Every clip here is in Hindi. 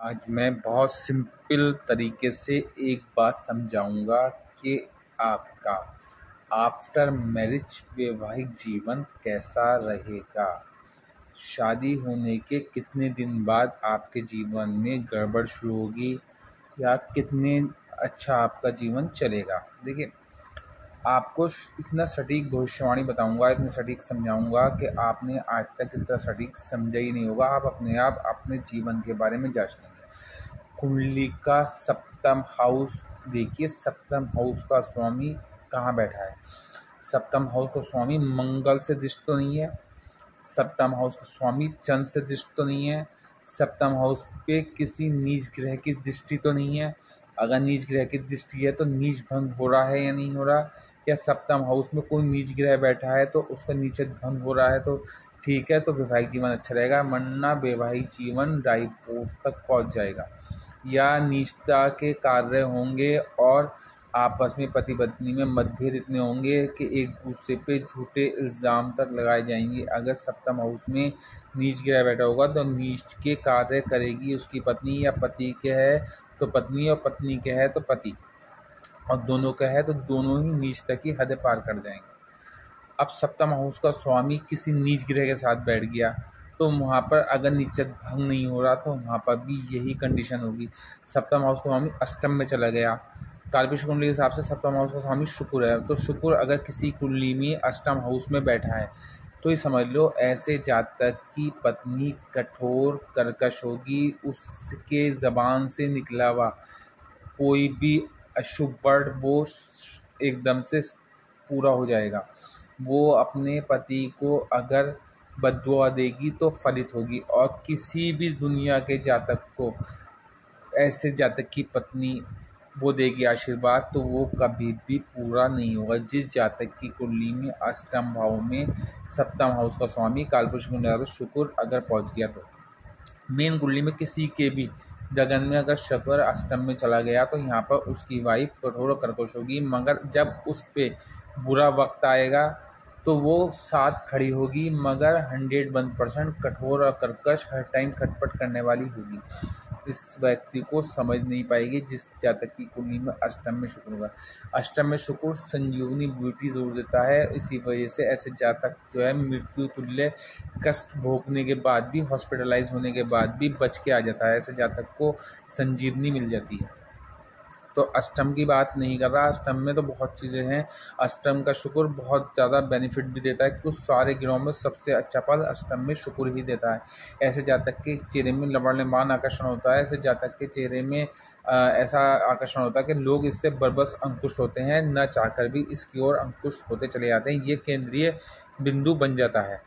आज मैं बहुत सिंपल तरीके से एक बात समझाऊंगा कि आपका आफ्टर मैरिज वैवाहिक जीवन कैसा रहेगा। शादी होने के कितने दिन बाद आपके जीवन में गड़बड़ शुरू होगी या कितने अच्छा आपका जीवन चलेगा। देखिए, आपको इतना सटीक भविष्यवाणी बताऊंगा, इतनी सटीक समझाऊंगा कि आपने आज तक इतना सटीक समझा ही नहीं होगा। आप अपने आप अपने जीवन के बारे में जांच लेंगे। कुंडली का सप्तम हाउस देखिए, सप्तम हाउस का स्वामी कहाँ बैठा है। सप्तम हाउस का स्वामी मंगल से दृष्ट तो नहीं है। सप्तम हाउस का स्वामी चंद्र से दृष्ट तो नहीं है। सप्तम हाउस पे किसी नीच ग्रह की दृष्टि तो नहीं है। अगर नीच ग्रह की दृष्टि है तो नीच भंग हो रहा है या नहीं हो रहा, या सप्तम हाउस में कोई नीच ग्रह बैठा है तो उसका नीचत भंग हो रहा है तो ठीक है, तो वैवाहिक जीवन अच्छा रहेगा। वरना वैवाहिक जीवन डाइवोर्स तक पहुंच जाएगा या नीचता के कार्य होंगे और आपस में पति पत्नी में मतभेद इतने होंगे कि एक दूसरे पे झूठे इल्ज़ाम तक लगाए जाएंगे। अगर सप्तम हाउस में नीच ग्रह बैठा होगा तो नीच के कार्य करेगी उसकी पत्नी, या पति के है तो पत्नी और पत्नी के है तो पति, और दोनों का है तो दोनों ही नीचता की हद पार कर जाएंगे। अब सप्तम हाउस का स्वामी किसी नीच ग्रह के साथ बैठ गया तो वहाँ पर अगर नीचत भंग नहीं हो रहा तो वहाँ पर भी यही कंडीशन होगी। सप्तम हाउस का स्वामी अष्टम में चला गया। काल्पनिक कुंडली के हिसाब से सप्तम हाउस का स्वामी शुक्र है, तो शुक्र अगर किसी कुंडली में अष्टम हाउस में बैठा है तो ये समझ लो ऐसे जातक की पत्नी कठोर कर्कश होगी। उसके ज़बान से निकला हुआ कोई भी अशुभ वर्ड वो एकदम से पूरा हो जाएगा। वो अपने पति को अगर बद्दुआ देगी तो फलित होगी, और किसी भी दुनिया के जातक को ऐसे जातक की पत्नी वो देगी आशीर्वाद तो वो कभी भी पूरा नहीं होगा। जिस जातक की कुंडली में अष्टम भाव में सप्तम हाउस का स्वामी कालपुरुष में शुक्र अगर पहुंच गया तो मेन कुंडली में किसी के भी गगन में अगर शुक्र अष्टम में चला गया तो यहाँ पर उसकी वाइफ कठोर और कर्कश होगी, मगर जब उस पर बुरा वक्त आएगा तो वो साथ खड़ी होगी, मगर 101% कठोर और कर्कश हर टाइम खटपट करने वाली होगी। इस व्यक्ति को समझ नहीं पाएगी जिस जातक की कुंडली में अष्टम में शुक्र होगा। अष्टम में शुक्र संजीवनी ब्यूटी जोड़ देता है, इसी वजह से ऐसे जातक जो है मृत्यु तुल्य कष्ट भोगने के बाद भी, हॉस्पिटलाइज होने के बाद भी बच के आ जाता है। ऐसे जातक को संजीवनी मिल जाती है। तो अष्टम की बात नहीं कर रहा, अष्टम में तो बहुत चीज़ें हैं। अष्टम का शुक्र बहुत ज़्यादा बेनिफिट भी देता है, क्योंकि सारे ग्रहों में सबसे अच्छा फल अष्टम में शुक्र ही देता है। ऐसे जातक के चेहरे में लवण्यमान आकर्षण होता है। ऐसे जातक के चेहरे में ऐसा आकर्षण होता है कि लोग इससे बरबस अंकुश होते हैं, न चाहकर भी इसकी ओर अंकुश होते चले जाते हैं। ये केंद्रीय बिंदु बन जाता है।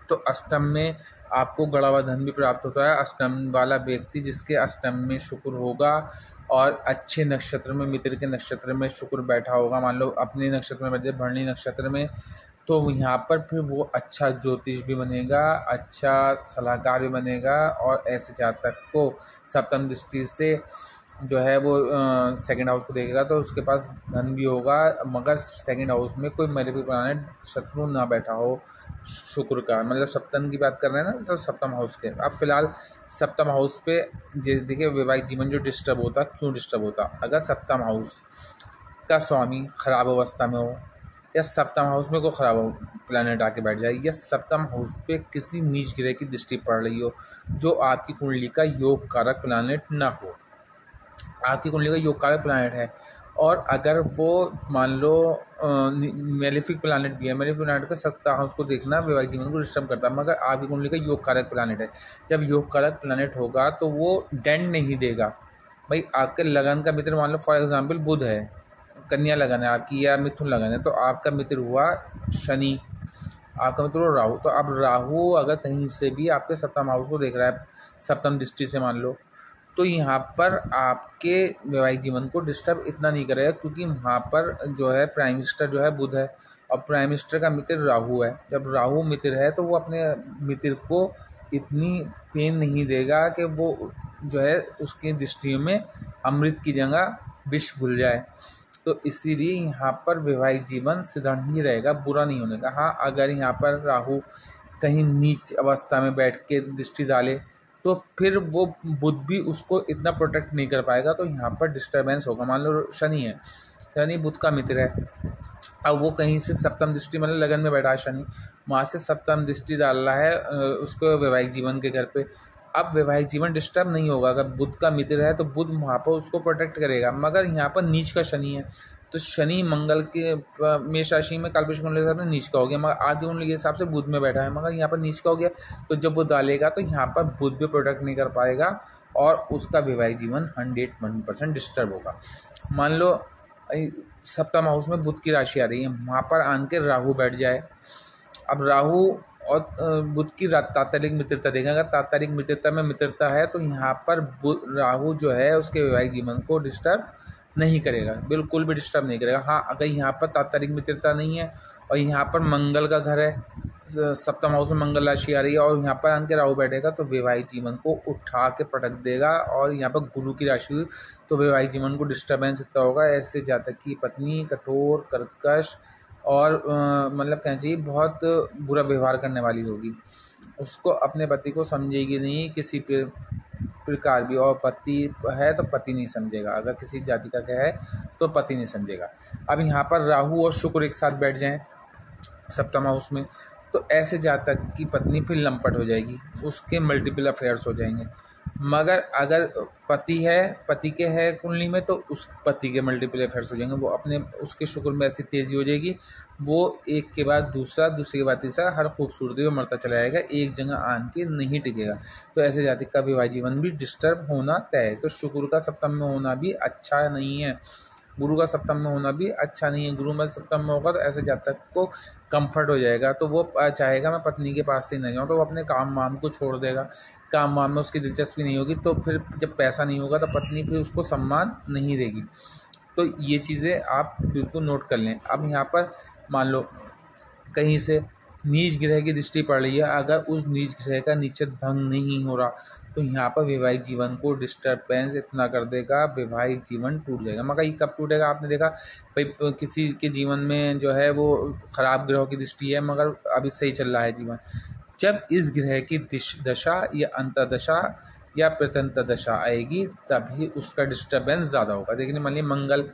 तो अष्टम में आपको गड़ा हुआ धन भी प्राप्त होता है। अष्टम वाला व्यक्ति जिसके अष्टम में शुक्र होगा और अच्छे नक्षत्र में, मित्र के नक्षत्र में शुक्र बैठा होगा, मान लो अपने नक्षत्र में बैठे भरणी नक्षत्र में, तो यहाँ पर फिर वो अच्छा ज्योतिष भी बनेगा, अच्छा सलाहकार भी बनेगा। और ऐसे जातक को सप्तम दृष्टि से जो है वो सेकंड हाउस को देखेगा तो उसके पास धन भी होगा, मगर सेकंड हाउस में कोई मेलेफिक प्लैनेट शत्रु ना बैठा हो शुक्र का। मतलब सप्तम की बात कर रहे हैं ना, सब सप्तम हाउस के। अब फिलहाल सप्तम हाउस पे देखिए वैवाहिक जीवन जो डिस्टर्ब होता, क्यों डिस्टर्ब होता, अगर सप्तम हाउस का स्वामी खराब अवस्था में हो, या सप्तम हाउस में कोई खराब प्लैनेट आके बैठ जाए, या सप्तम हाउस पे किसी नीच ग्रह की दृष्टि पड़ रही हो जो आपकी कुंडली का योग कारक प्लैनेट ना हो। आपकी कुंडली का योग कारक प्लैनेट है और अगर वो मान लो मेलेफिक प्लैनेट भी है, मेलेफिक प्लैनेट का सप्तम हाउस को देखना वैवाहिक जीवन को डिस्टर्ब करता है, मगर आपकी कुंडली का योग कारक प्लैनेट है। जब योग कारक प्लैनेट होगा तो वो डेंड नहीं देगा। भाई आपके लगन का मित्र, मान लो फॉर एग्जाम्पल बुध है, कन्या लगन है आपकी या मिथुन लगन है, तो आपका मित्र हुआ शनि, आपका मित्र हुआ राहु। तो अब राहु अगर कहीं से भी आपके सप्तम हाउस को देख रहा है सप्तम दृष्टि से मान लो, तो यहाँ पर आपके वैवाहिक जीवन को डिस्टर्ब इतना नहीं करेगा, क्योंकि वहाँ पर जो है प्राइम मिनिस्टर जो है बुध है और प्राइम मिनिस्टर का मित्र राहु है। जब राहु मित्र है तो वो अपने मित्र को इतनी पेन नहीं देगा कि वो जो है उसकी दृष्टियों में अमृत की जगह विष घुल जाए। तो इसीलिए यहाँ पर वैवाहिक जीवन सुदृढ़ ही रहेगा, बुरा नहीं होने का। हाँ, अगर यहाँ पर राहु कहीं नीच अवस्था में बैठ के दृष्टि डाले तो फिर वो बुध भी उसको इतना प्रोटेक्ट नहीं कर पाएगा, तो यहाँ पर डिस्टर्बेंस होगा। मान लो शनि है, शनि बुध का मित्र है, अब वो कहीं से सप्तम दृष्टि मतलब लगन में बैठा है शनि, वहाँ से सप्तम दृष्टि डाल रहा है उसको वैवाहिक जीवन के घर पे। अब वैवाहिक जीवन डिस्टर्ब नहीं होगा, अगर बुध का मित्र है तो बुध वहाँ पर उसको प्रोटेक्ट करेगा। मगर यहाँ पर नीच का शनि है, तो शनि मंगल के मेष राशि में कालपुरुष कुंडली के हिसाब से नीच का हो गया, मगर आदि कुंडली के हिसाब से बुध में बैठा है, मगर यहाँ पर नीच का हो गया। तो जब वो डालेगा तो यहाँ पर बुध भी प्रोटेक्ट नहीं कर पाएगा और उसका वैवाहिक जीवन 101% डिस्टर्ब होगा। मान लो सप्तम हाउस में बुध की राशि आ रही है, वहाँ पर आन के राहु बैठ जाए। अब राहु और बुध की तात्कालिक मित्रता देखें, अगर तात्कालिक मित्रता में मित्रता है तो यहाँ पर राहु जो है उसके वैवाहिक जीवन को डिस्टर्ब नहीं करेगा, बिल्कुल भी डिस्टर्ब नहीं करेगा। हाँ, अगर यहाँ पर तात्कालिक मित्रता नहीं है और यहाँ पर मंगल का घर है, सप्तम हाउस में मंगल राशि आ रही है और यहाँ पर आके राहु बैठेगा, तो वैवाहिक जीवन को उठा के पटक देगा। और यहाँ पर गुरु की राशि हुई तो वैवाहिक जीवन को डिस्टर्बेंस इतना होगा, ऐसे जातक की पत्नी कठोर, कर्कश और मतलब कहना चाहिए बहुत बुरा व्यवहार करने वाली होगी। उसको अपने पति को समझेगी नहीं किसी प्रकार भी, और पति है तो पति नहीं समझेगा, अगर किसी जाति का क्या है तो पति नहीं समझेगा। अब यहाँ पर राहु और शुक्र एक साथ बैठ जाएं सप्तम हाउस में, तो ऐसे जातक की पत्नी फिर लंपट हो जाएगी, उसके मल्टीपल अफेयर्स हो जाएंगे। मगर अगर पति है, पति के है कुंडली में, तो उस पति के मल्टीपल अफेयर्स हो जाएंगे, वो अपने उसके शुक्र में ऐसी तेज़ी हो जाएगी, वो एक के बाद दूसरा, दूसरे के बाद तीसरा, हर खूबसूरती में मरता चला जाएगा, एक जगह आन के नहीं टिकेगा। तो ऐसे जातक का विवाह जीवन भी डिस्टर्ब होना तय है। तो शुक्र का सप्तम में होना भी अच्छा नहीं है, गुरु का सप्तम में होना भी अच्छा नहीं है। गुरु में सप्तम में होगा तो ऐसे जातक को कंफर्ट हो जाएगा, तो वो चाहेगा मैं पत्नी के पास से नहीं जाऊँ, तो वो अपने काम वाम को छोड़ देगा, काम वाम में उसकी दिलचस्पी नहीं होगी। तो फिर जब पैसा नहीं होगा तो पत्नी फिर उसको सम्मान नहीं देगी। तो ये चीज़ें आप बिल्कुल नोट कर लें। अब यहाँ पर मान लो कहीं से नीच ग्रह की दृष्टि पड़ रही है, अगर उस नीच ग्रह का नीचत भंग नहीं हो रहा तो यहाँ पर वैवाहिक जीवन को डिस्टर्बेंस इतना कर देगा, वैवाहिक जीवन टूट जाएगा। मगर ये कब टूटेगा? आपने देखा भाई किसी के जीवन में जो है वो खराब ग्रहों की दृष्टि है मगर अभी सही चल रहा है जीवन, जब इस ग्रह की दशा या अंतर्दशा या प्रत्यंतर दशा आएगी तभी उसका डिस्टर्बेंस ज़्यादा होगा। देखिए मान लीजिए मंगल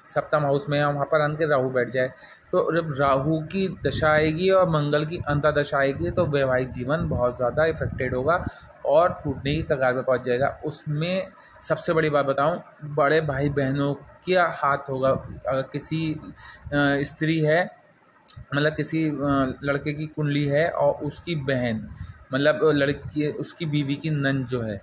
सप्तम हाउस में है, वहाँ पर आन के राहु बैठ जाए, तो जब राहु की दशा आएगी और मंगल की अंतर्दशा आएगी तो वैवाहिक जीवन बहुत ज़्यादा इफेक्टेड होगा और टूटने की कगार पर पहुँच जाएगा। उसमें सबसे बड़ी बात बताऊं, बड़े भाई बहनों का हाथ होगा। अगर किसी स्त्री है, मतलब किसी लड़के की कुंडली है और उसकी बहन मतलब लड़की उसकी बीवी की नंद जो है